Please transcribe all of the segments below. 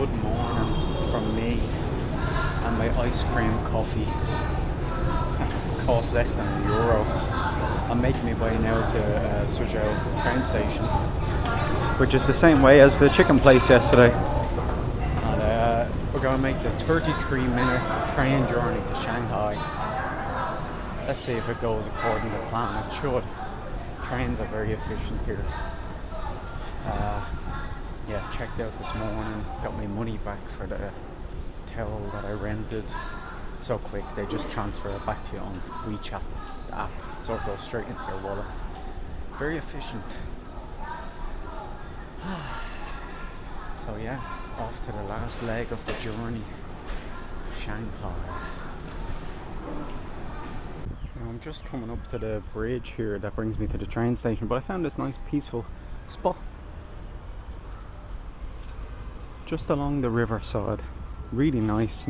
good morning from me and my ice cream coffee. Cost less than €1. I'm making my way now to Suzhou train station, which is the same way as the chicken place yesterday. And we're going to make the 33-minute train journey to Shanghai. Let's see if it goes according to plan. It should. Trains are very efficient here. Yeah, checked out this morning, got my money back for the towel that I rented. So quick, they just transfer it back to you on WeChat, the app, so it goes straight into your wallet. Very efficient. So yeah, off to the last leg of the journey, Shanghai. Now I'm just coming up to the bridge here that brings me to the train station, but I found this nice peaceful spot just along the riverside. Really nice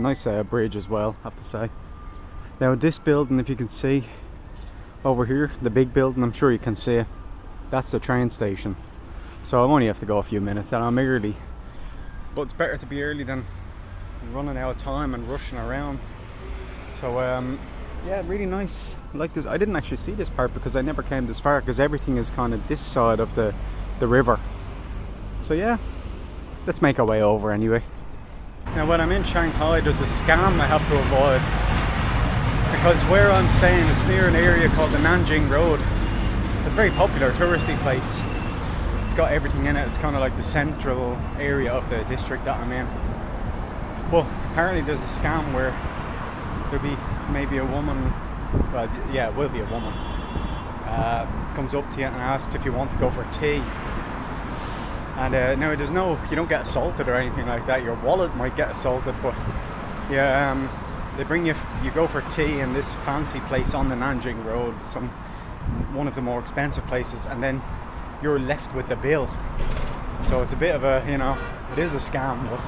bridge as well, I have to say. Now this building, if you can see over here, the big building, I'm sure you can see it, that's the train station. So I only have to go a few minutes and I'm early, but it's better to be early than running out of time and rushing around. So yeah, really nice. I like this. I didn't actually see this part because I never came this far, because everything is kind of this side of the river. So yeah, let's make our way over anyway. Now when I'm in Shanghai, there's a scam I have to avoid, because where I'm staying, it's near an area called the Nanjing Road. It's a very popular touristy place. It's got everything in it. It's kind of like the central area of the district that I'm in. Well, apparently there's a scam where there'll be maybe a woman, well yeah, it will be a woman, comes up to you and asks if you want to go for tea. And no, there's no, you don't get assaulted or anything like that. Your wallet might get assaulted, but yeah, they bring you go for tea in this fancy place on the Nanjing Road, one of the more expensive places, and then you're left with the bill. So it's a bit of a, you know, it is a scam, but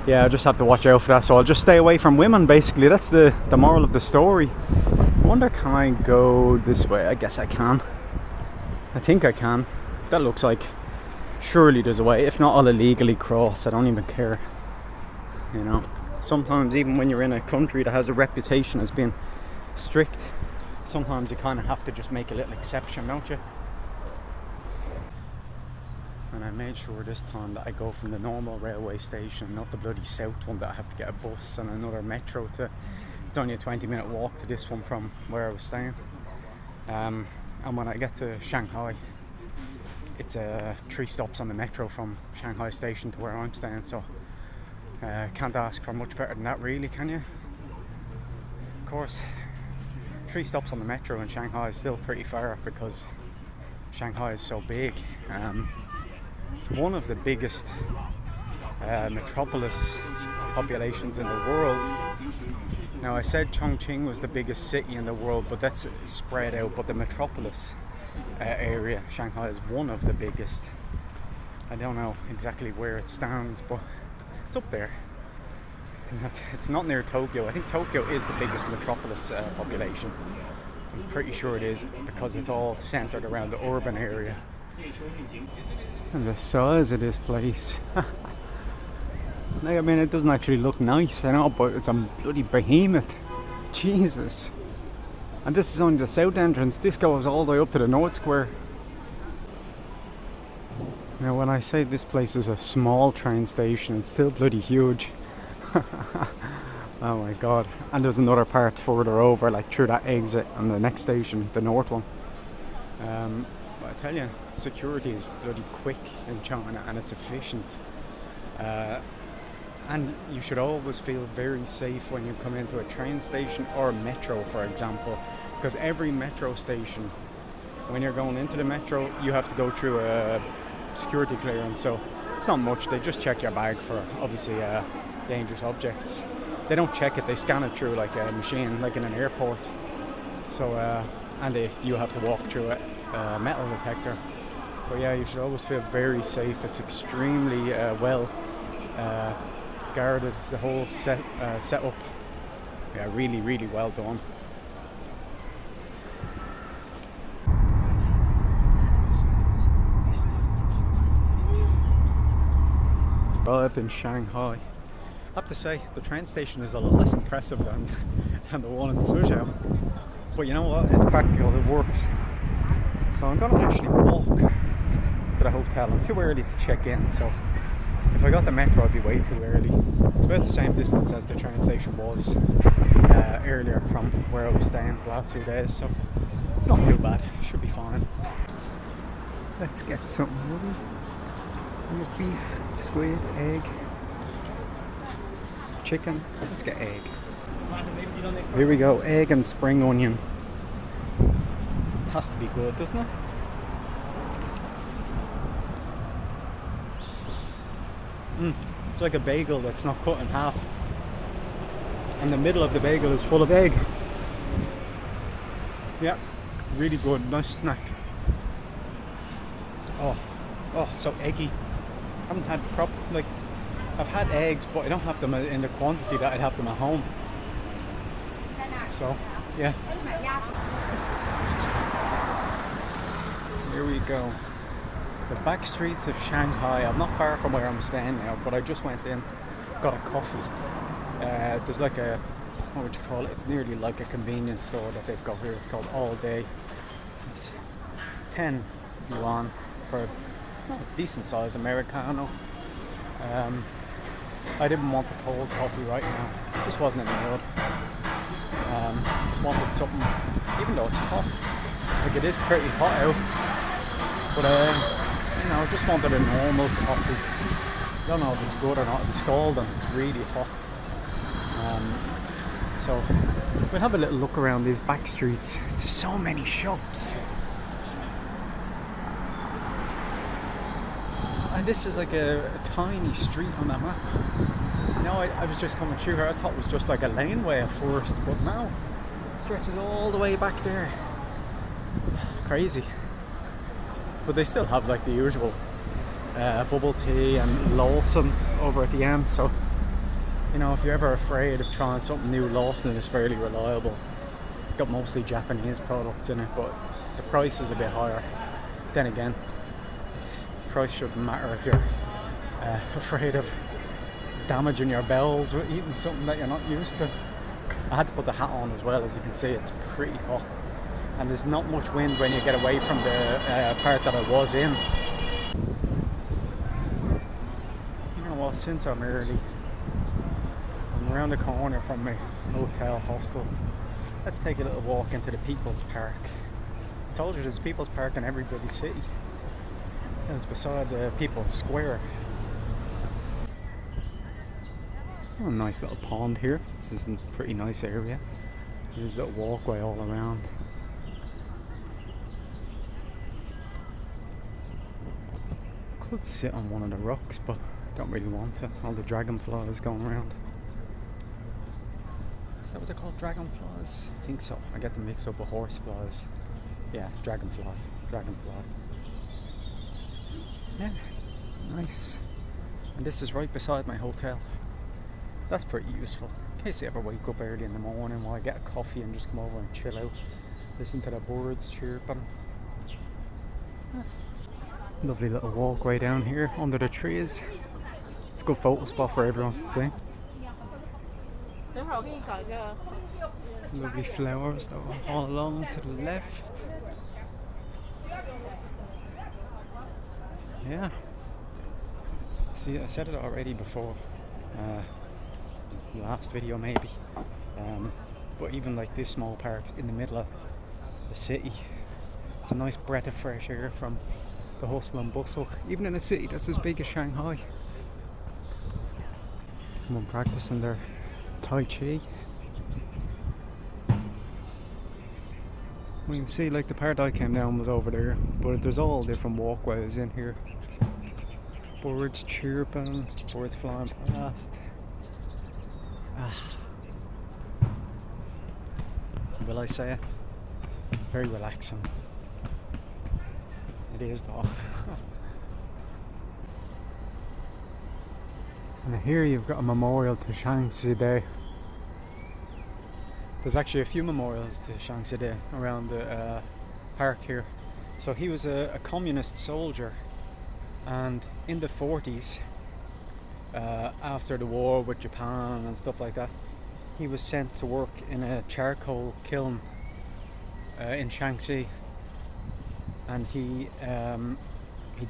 yeah, I just have to watch out for that. So I'll just stay away from women, basically. That's the moral of the story. I wonder, can I go this way? I guess I can. I think I can. That looks like, surely there's a way. If not, I'll illegally cross. I don't even care, you know. Sometimes even when you're in a country that has a reputation as being strict, sometimes you kind of have to just make a little exception, don't you? And I made sure this time that I go from the normal railway station, not the bloody south one that I have to get a bus and another metro to. It's only a 20-minute walk to this one from where I was staying. And when I get to Shanghai, it's 3 stops on the metro from Shanghai station to where I'm staying. So can't ask for much better than that, really, can you? Of course, 3 stops on the metro in Shanghai is still pretty far because Shanghai is so big. It's one of the biggest metropolis populations in the world. Now I said Chongqing was the biggest city in the world, but that's spread out. But the metropolis area, Shanghai, is one of the biggest. I don't know exactly where it stands, but it's up there. It's not near Tokyo. I think Tokyo is the biggest metropolis population. I'm pretty sure it is, because it's all centered around the urban area. And the size of this place. I mean, it doesn't actually look nice, I know, but it's a bloody behemoth. Jesus. And this is only the south entrance. This goes all the way up to the north square. Now when I say this place is a small train station, it's still bloody huge. Oh my god. And there's another part further over, like through that exit on the next station, the north one. But I tell you, security is bloody quick in China, and it's efficient. And you should always feel very safe when you come into a train station or a metro, for example, because every metro station, when you're going into the metro, you have to go through a security clearance. So it's not much. They just check your bag for, obviously, dangerous objects. They don't check it, they scan it through like a machine, like in an airport. So and you have to walk through a metal detector. But yeah, you should always feel very safe. It's extremely well guarded, the whole setup. Yeah, really, really well done. Arrived in Shanghai. I have to say, the train station is a lot less impressive than, than the one in Suzhou. But you know what? It's practical, it works. So I'm gonna actually walk to the hotel. I'm too early to check in, so if I got the metro I'd be way too early. It's about the same distance as the train station was earlier from where I was staying the last few days, so it's not too bad. Should be fine. Let's get something. Beef, squid, egg, chicken. Let's get egg. Here we go, egg and spring onion. Has to be good, doesn't it? It's like a bagel that's not cut in half. And the middle of the bagel is full of egg. Yeah, really good, nice snack. Oh, so eggy. I haven't had I've had eggs, but I don't have them in the quantity that I'd have them at home. So, yeah. Here we go. The back streets of Shanghai. I'm not far from where I'm staying now, but I just went in, got a coffee. There's like a, what would you call it? It's nearly like a convenience store that they've got here. It's called All Day. It's 10 yuan for a decent size Americano. I didn't want the cold coffee right now. It just wasn't in the mood. Just wanted something, even though it's hot. Like it is pretty hot out. But you know, I just wanted a normal coffee. I don't know if it's good or not. It's scalding. It's really hot. So we'll have a little look around these back streets. There's so many shops. And this is like a tiny street on the map. You know, I was just coming through here. I thought it was just like a laneway at first, but now it stretches all the way back there. Crazy. But they still have like the usual bubble tea and Lawson over at the end. So, you know, if you're ever afraid of trying something new, Lawson is fairly reliable. It's got mostly Japanese products in it, but the price is a bit higher. Then again, price shouldn't matter if you're afraid of damaging your bowels with eating something that you're not used to. I had to put the hat on as well. As you can see, it's pretty hot, and there's not much wind when you get away from the part that I was in. You know what, since I'm early, I'm around the corner from my hotel hostel. Let's take a little walk into the People's Park. I told you there's People's Park in every bloody city. And it's beside the People's Square. Oh, a nice little pond here. This is a pretty nice area. There's a little walkway all around. Could sit on one of the rocks, but don't really want to. All the dragonflies going around. Is that what they're called? Dragonflies? I think so. I get them mixed up with horseflies. Yeah, dragonfly. Yeah, nice. And this is right beside my hotel. That's pretty useful. In case you ever wake up early in the morning while I get a coffee and just come over and chill out. Listen to the birds chirping. Yeah. Lovely little walkway down here under the trees. It's a good photo spot for everyone to see. Lovely flowers though, all along to the left. Yeah. See, I said it already before, last video maybe, but even like this small park in the middle of the city, it's a nice breath of fresh air from the hustle and bustle, even in a city that's as big as Shanghai. Someone practicing their Tai Chi. We can see like the part I came down was over there, but there's all different walkways in here. Birds chirping, birds flying past. Will I say it? Very relaxing. It is though. And here you've got a memorial to Shang Tside. There's actually a few memorials to Shang Tside around the park here. So he was a communist soldier, and in the 40s after the war with Japan and stuff like that. He was sent to work in a charcoal kiln in Shanghai, and he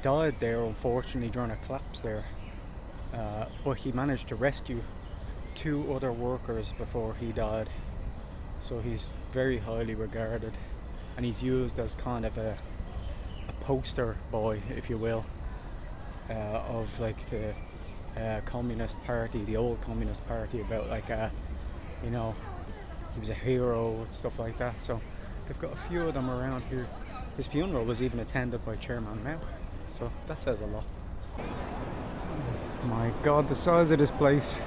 died there unfortunately during a collapse there. But he managed to rescue 2 other workers before he died, so he's very highly regarded, and he's used as kind of a poster boy, if you will, of like the Communist Party, the old Communist Party, about like you know, he was a hero and stuff like that. So they've got a few of them around here. His funeral was even attended by Chairman Mao, so that says a lot. My God, the size of this place.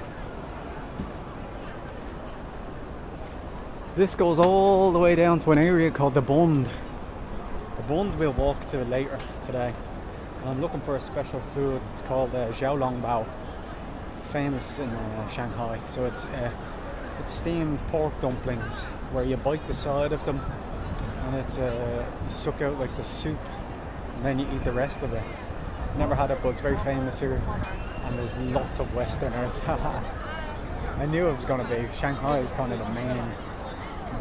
This goes all the way down to an area called the Bund. The Bund we'll walk to later today. I'm looking for a special food. It's called Xiaolongbao. It's famous in Shanghai. So it's steamed pork dumplings where you bite the side of them, and it's you suck out like the soup, and then you eat the rest of it. Never had it, but it's very famous here, and there's lots of Westerners. I knew it was going to be. Shanghai is kind of the main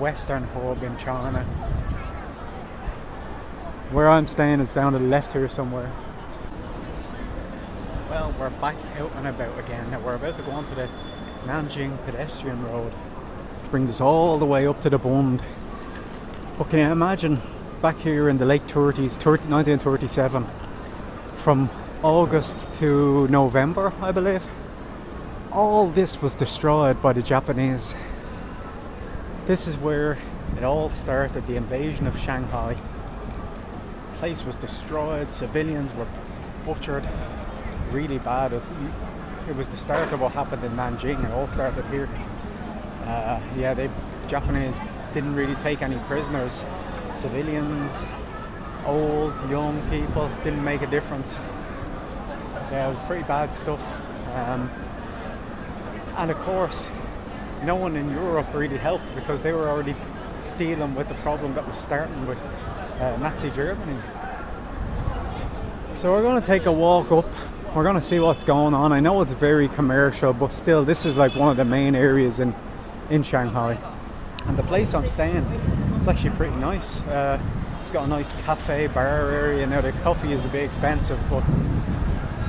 Western hub in China. Where I'm staying is down to the left here somewhere. Well, we're back out and about again. Now we're about to go onto the Nanjing pedestrian road, which brings us all the way up to the Bund. But can you imagine, back here in the late 30s, 1937, from August to November, I believe, all this was destroyed by the Japanese. This is where it all started, the invasion of Shanghai. The place was destroyed, civilians were butchered really bad. It was the start of what happened in Nanjing. It all started here. Yeah, the Japanese didn't really take any prisoners. Civilians, old, young people, didn't make a difference. Yeah, it was pretty bad stuff. And of course, no one in Europe really helped, because they were already dealing with the problem that was starting with Nazi Germany. So we're going to take a walk up. We're going to see what's going on. I know it's very commercial, but still, this is like one of the main areas in Shanghai. And the place I'm staying, it's actually pretty nice. It's got a nice cafe, bar area. Now the coffee is a bit expensive, but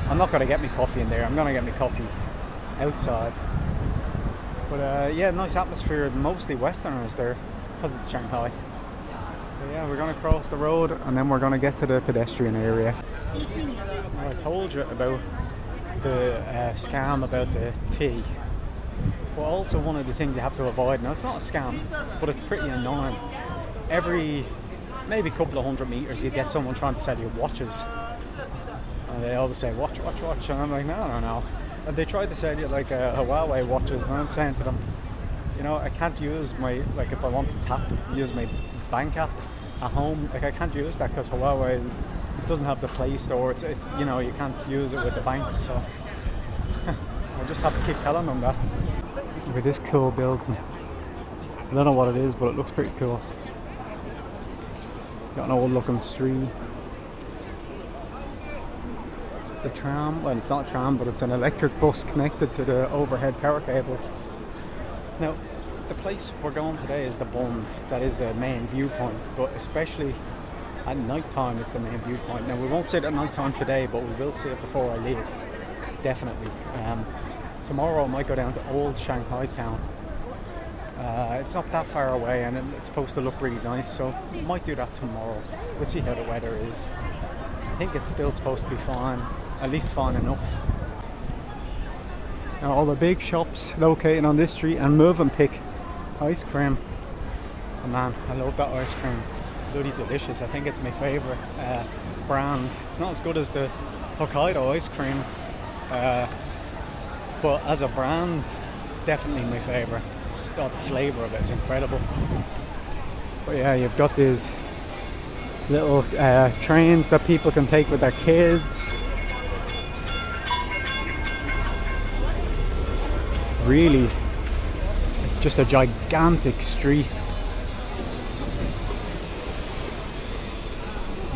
I'm not going to get me coffee in there. I'm going to get me coffee outside. But yeah, nice atmosphere, mostly Westerners there, because it's Shanghai. So yeah, we're going to cross the road, and then we're going to get to the pedestrian area. Now, I told you about the scam about the tea. But also one of the things you have to avoid, now it's not a scam, but it's pretty annoying. Every maybe couple of 100 meters you get someone trying to sell you watches. And they always say, watch, watch, watch. And I'm like, no. And they tried to sell you like Huawei watches, and I'm saying to them, you know, I can't use my, like if I want to use my bank app at home, like I can't use that because Huawei doesn't have the Play Store. It's you know, you can't use it with the bank, so I just have to keep telling them that. Look at this cool building. I don't know what it is, but it looks pretty cool. Got an old looking street. The tram, well, it's not a tram, but it's an electric bus connected to the overhead power cables. Now, the place we're going today is the Bund. That is the main viewpoint, but especially at night time it's the main viewpoint. Now, we won't see it at night time today, but we will see it before I leave, definitely. Tomorrow I might go down to old Shanghai town. It's not that far away, and it's supposed to look really nice, so we might do that tomorrow. We'll see how the weather is. I think it's still supposed to be fine, at least fine enough. Now, all the big shops located on this street, and Move and Pick ice cream. Oh man, I love that ice cream. It's bloody delicious. I think it's my favourite brand. It's not as good as the Hokkaido ice cream, but as a brand, definitely my favourite. The flavour of it is incredible. But yeah, you've got these little trains that people can take with their kids. Really, just a gigantic street.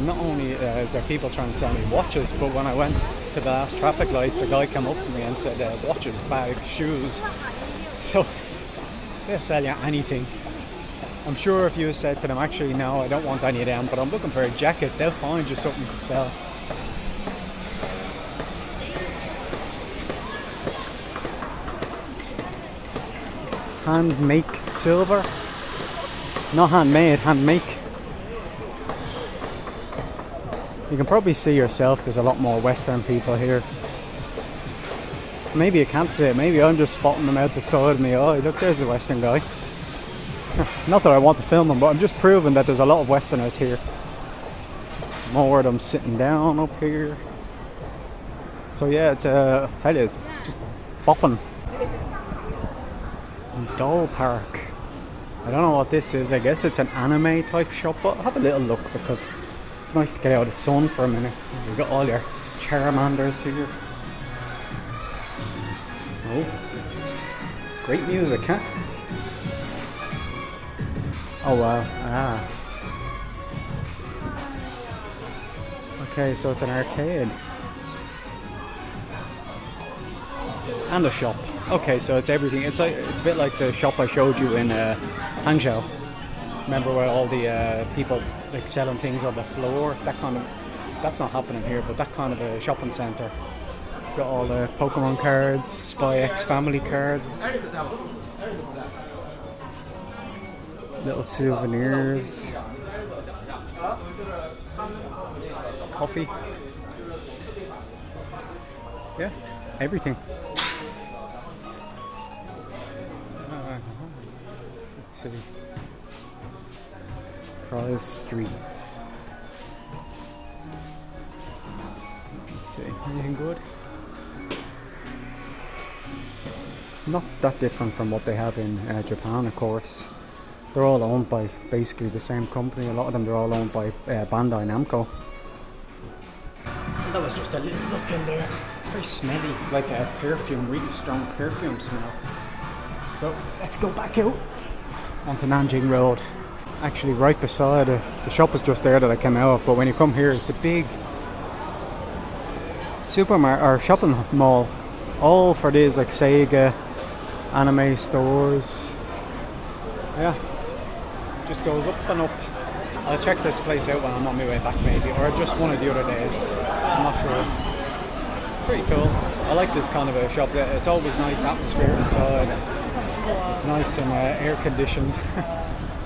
not only is there people trying to sell me watches, but when I went to the last traffic lights, a guy came up to me and said watches, bags, shoes. So they'll sell you anything. I'm sure if you said to them, actually no, I don't want any of them, but I'm looking for a jacket, they'll find you something to sell. Hand make silver. Not handmade, hand make. You can probably see yourself, there's a lot more Western people here. Maybe you can't see it, maybe I'm just spotting them out the side of me. Oh, look, there's a Western guy. Not that I want to film them, but I'm just proving that there's a lot of Westerners here. More of them sitting down up here. So yeah, it's I tell you, it's just bopping. Doll Park. I don't know what this is. I guess it's an anime type shop, but have a little look because it's nice to get out of the sun for a minute. You've got all your Charmanders here. Oh, great music, huh? Oh wow, ah. Okay, so it's an arcade. And a shop. Okay, so it's everything. It's a bit like the shop I showed you in Hangzhou. Remember where all the people like selling things on the floor? That's not happening here, but that kind of a shopping centre. Got all the Pokemon cards, Spy X family cards. Little souvenirs. Coffee. Yeah, everything. Let's see. Prize Street. Let's see, anything good? Not that different from what they have in Japan, of course. They're all owned by basically the same company. A lot of them, they're all owned by Bandai Namco. And that was just a little look in there. It's very smelly, like a perfume, really strong perfume smell. So let's go back out onto Nanjing Road. Actually right beside it, the shop was just there that I came out of, but when you come here it's a big supermarket or shopping mall, all for these like Sega anime stores. Yeah, just goes up and up. I'll check this place out when I'm on my way back maybe, or just one of the other days, I'm not sure. It's pretty cool. I like this kind of a shop. It's always nice atmosphere inside. It's nice and air conditioned,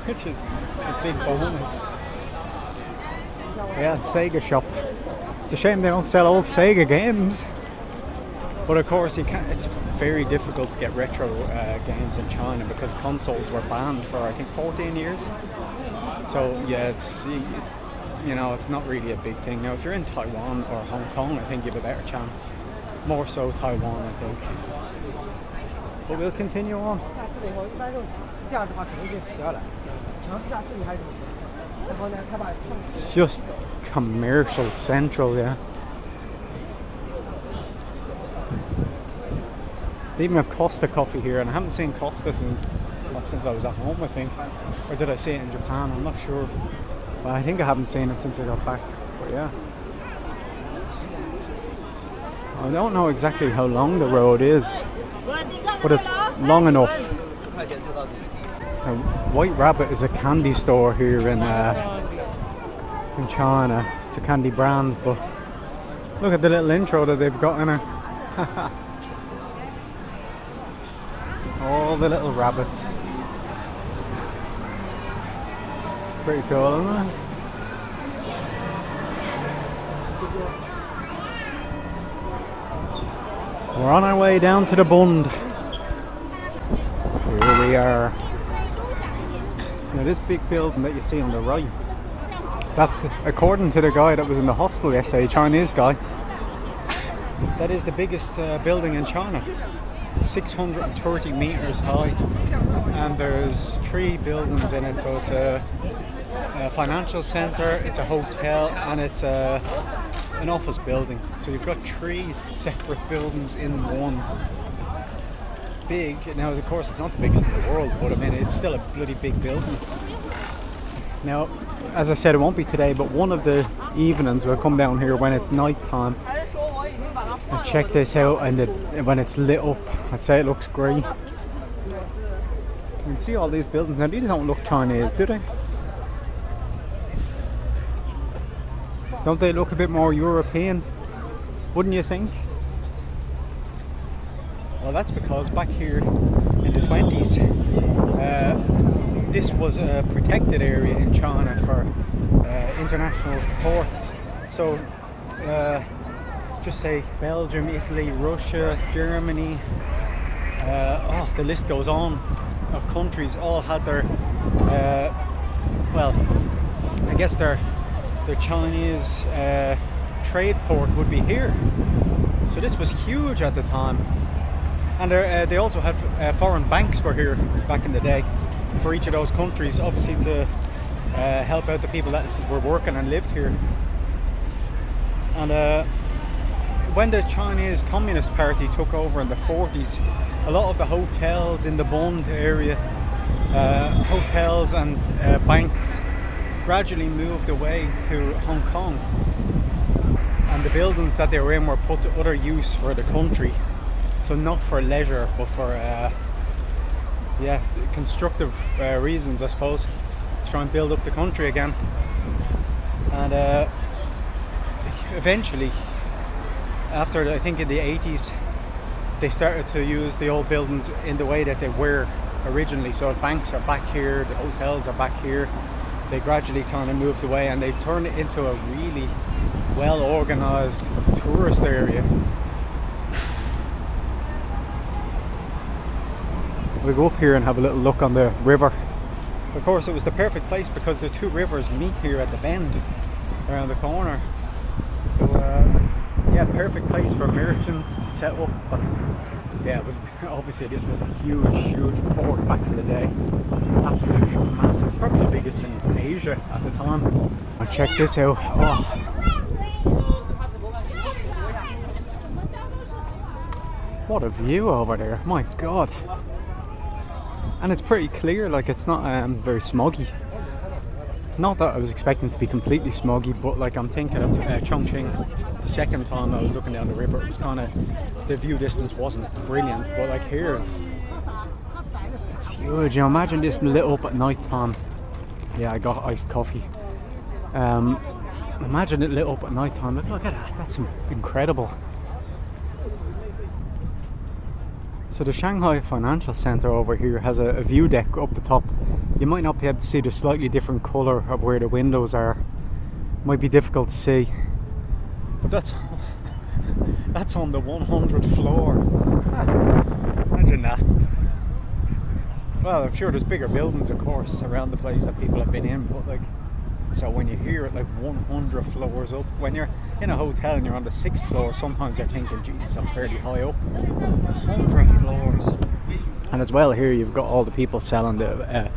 which is a big bonus. Yeah, Sega shop. It's a shame they don't sell old Sega games. But of course, you can't. It's very difficult to get retro games in China because consoles were banned for I think 14 years. So yeah, it's you know, it's not really a big thing. Now, if you're in Taiwan or Hong Kong, I think you have a better chance. More so Taiwan, I think. But we'll continue on. It's just commercial central, yeah. They even have Costa coffee here, and I haven't seen Costa since I was at home, I think. Or did I see it in Japan? I'm not sure. But I think I haven't seen it since I got back. But yeah. I don't know exactly how long the road is, but it's long enough. White Rabbit is a candy store here in China. It's a candy brand, but look at the little intro that they've got in it. All the little rabbits. Pretty cool, isn't it? We're on our way down to the Bund. Here we are. Now this big building that you see on the right, that's, according to the guy that was in the hostel yesterday, a Chinese guy, that is the biggest building in China. It's 630 meters high, and there's 3 buildings in it. So it's a financial center, it's a hotel, and it's an office building. So you've got 3 separate buildings in one. Big. Now, of course, it's not the biggest in the world, but I mean, it's still a bloody big building. Now, as I said, it won't be today, but one of the evenings we'll come down here when it's night time and check this out, and when it's lit up, I'd say it looks great. You can see all these buildings. Now these don't look Chinese, do they? Don't they look a bit more European? Wouldn't you think? Well, that's because back here in the 20s, this was a protected area in China for international ports. So just say Belgium, Italy, Russia, Germany, oh, the list goes on of countries all had their well, I guess their Chinese trade port would be here. So this was huge at the time. And they also had foreign banks were here back in the day for each of those countries, obviously to help out the people that were working and lived here. And when the Chinese Communist Party took over in the 40s, a lot of the hotels in the Bund area, hotels and banks gradually moved away to Hong Kong. And the buildings that they were in were put to other use for the country. So not for leisure, but for yeah, constructive reasons, I suppose, to try and build up the country again. And eventually, after I think in the 80s, they started to use the old buildings in the way that they were originally. So banks are back here, the hotels are back here. They gradually kind of moved away, and they turned it into a really well organized tourist area. We'll go up here and have a little look on the river. Of course, it was the perfect place because the two rivers meet here at the bend around the corner. So yeah, perfect place for merchants to set up. But yeah, it was obviously, this was a huge port back in the day. Absolutely massive, probably the biggest in Asia at the time. I'll check this out. Oh. What a view over there, my god. And it's pretty clear, like it's not very smoggy. Not that I was expecting to be completely smoggy, but like I'm thinking of Chongqing. The second time I was looking down the river, it was kind of, the view distance wasn't brilliant, but like here it's huge. You know, imagine this lit up at night time. Yeah, I got iced coffee. Imagine it lit up at night time. Look at that, that's incredible. So the Shanghai Financial Center over here has a view deck up the top. You might not be able to see the slightly different colour of where the windows are. Might be difficult to see. But that's on the 100th floor. Imagine that. Well, I'm sure there's bigger buildings, of course, around the place that people have been in, but like, so when you hear it like 100 floors up, when you're in a hotel and you're on the 6th floor, sometimes you're thinking, Jesus, I'm fairly high up. 100 floors. And as well here you've got all the people selling the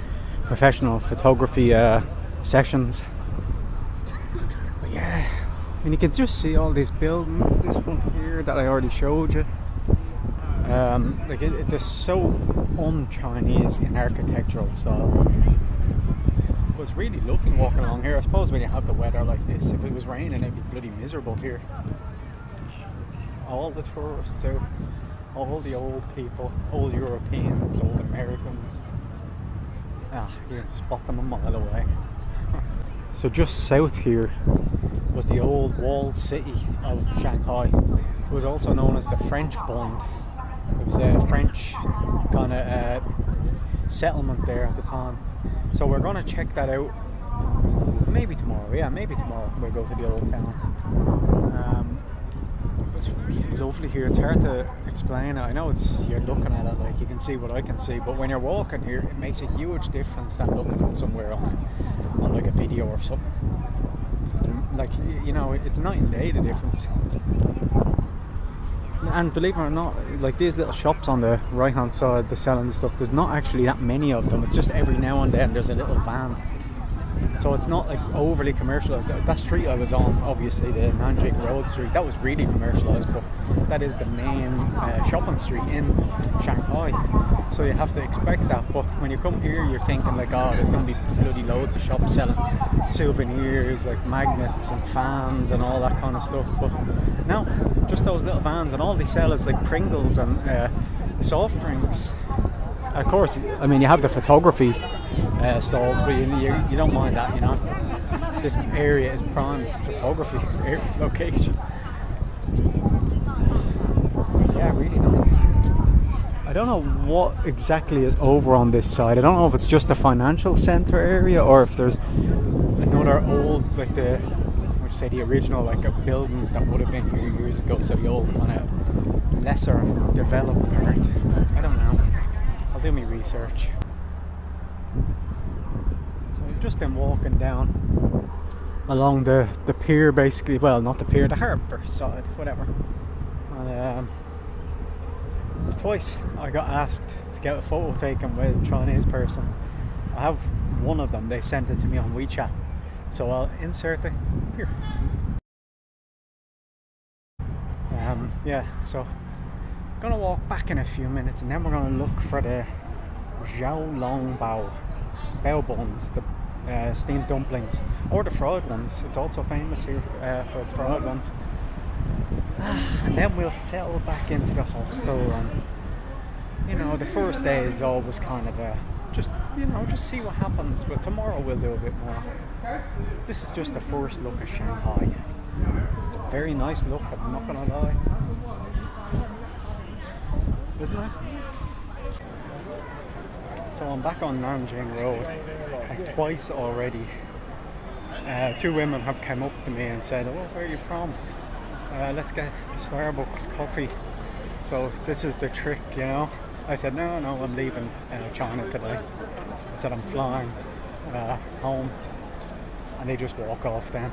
professional photography sessions. But yeah, and you can just see all these buildings. This one here that I already showed you. Like they're so un-Chinese in architectural style. It was really lovely walking along here. I suppose when you have the weather like this, if it was raining it'd be bloody miserable here. All the tourists too, all the old people, old Europeans, old Americans. Ah, you can spot them a mile away. So just south here was the old walled city of Shanghai. It was also known as the French Bund. It was a French kind of settlement there at the time. So we're going to check that out maybe tomorrow. Yeah, maybe tomorrow we'll go to the old town. It's really lovely here. It's hard to explain it. I know it's, you're looking at it like you can see what I can see, but when you're walking here it makes a huge difference than looking at somewhere on like a video or something. It's like, you know, it's night and day, the difference. And believe it or not, like these little shops on the right hand side, they're selling the stuff, there's not actually that many of them. It's just every now and then there's a little van So it's not like overly commercialized. That street I was on, obviously the Nanjing Road Street, that was really commercialized, but that is the main shopping street in Shanghai. So you have to expect that. But when you come here, you're thinking like, oh, there's going to be bloody loads of shops selling souvenirs, like magnets and fans and all that kind of stuff. But no, just those little vans, and all they sell is like Pringles and soft drinks. Of course, I mean, you have the photography stalls, but you don't mind that, you know. This area is prime photography location. Yeah, really nice. I don't know what exactly is over on this side. I don't know if it's just a financial centre area or if there's another old, like the, would you say the original like buildings that would have been here years ago. So the old kind of lesser developed part. I don't know. I'll do my research. So I've just been walking down along the pier, basically. Well, not the pier, the harbour side, whatever. And twice I got asked to get a photo taken with a Chinese person. I have one of them. They sent it to me on WeChat, so I'll insert it here. Yeah, so I'm gonna walk back in a few minutes, and then we're gonna look for the Xiaolong bao buns, the steamed dumplings, or the fried ones. It's also famous here for its fried ones. And then we'll settle back into the hostel, and you know, the first day is always kind of just see what happens, but tomorrow we'll do a bit more. This is just the first look at Shanghai. It's a very nice look, I'm not gonna lie, isn't it? So I'm back on Nanjing Road, like twice already. Two women have come up to me and said, oh, where are you from? Let's get Starbucks coffee. So this is the trick, you know. I said, no, I'm leaving China today. I said I'm flying home, and they just walk off then.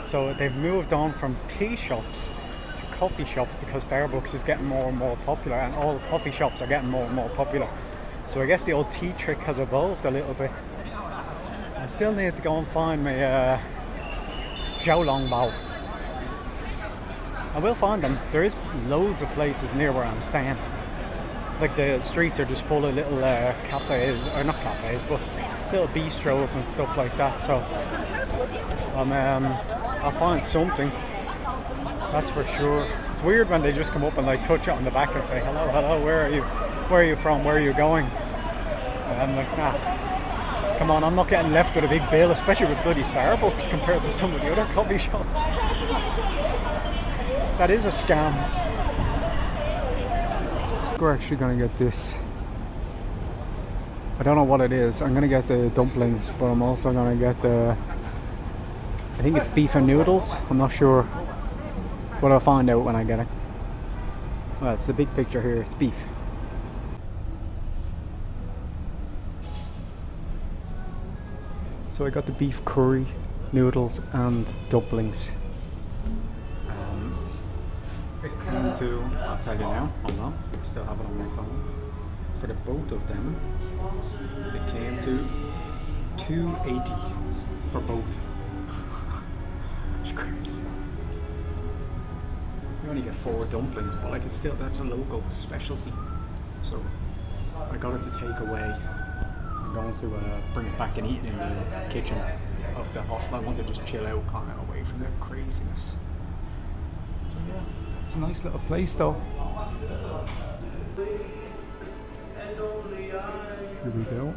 So they've moved on from tea shops to coffee shops because Starbucks is getting more and more popular, and all coffee shops are getting more and more popular. So I guess the old tea trick has evolved a little bit. I still need to go and find my Xiaolong bao. I will find them. There is loads of places near where I'm staying. Like the streets are just full of little cafes, or not cafes, but little bistros and stuff like that. So I'll find something. That's for sure. It's weird when they just come up and like touch it on the back and say, hello, where are you? Where are you from? Where are you going? And I'm like, nah. Come on, I'm not getting left with a big bill, especially with bloody Starbucks compared to some of the other coffee shops. That is a scam. We're actually gonna get this. I don't know what it is. I'm gonna get the dumplings, but I'm also gonna get the, I think it's beef and noodles. I'm not sure, but I'll find out when I get it. Well, it's the big picture here. It's beef. So I got the beef curry, noodles and dumplings. It came to, I'll tell you now, hold on, I still have it on my phone. For the both of them, it came to $2.80 for both. It's crazy. You only get 4 dumplings, but like it's still, that's a local specialty. So I got it to take away. I'm going to bring it back and eat it in the kitchen of the hostel. I want to just chill out, kind of away from their craziness. So yeah, it's a nice little place though. Here we go.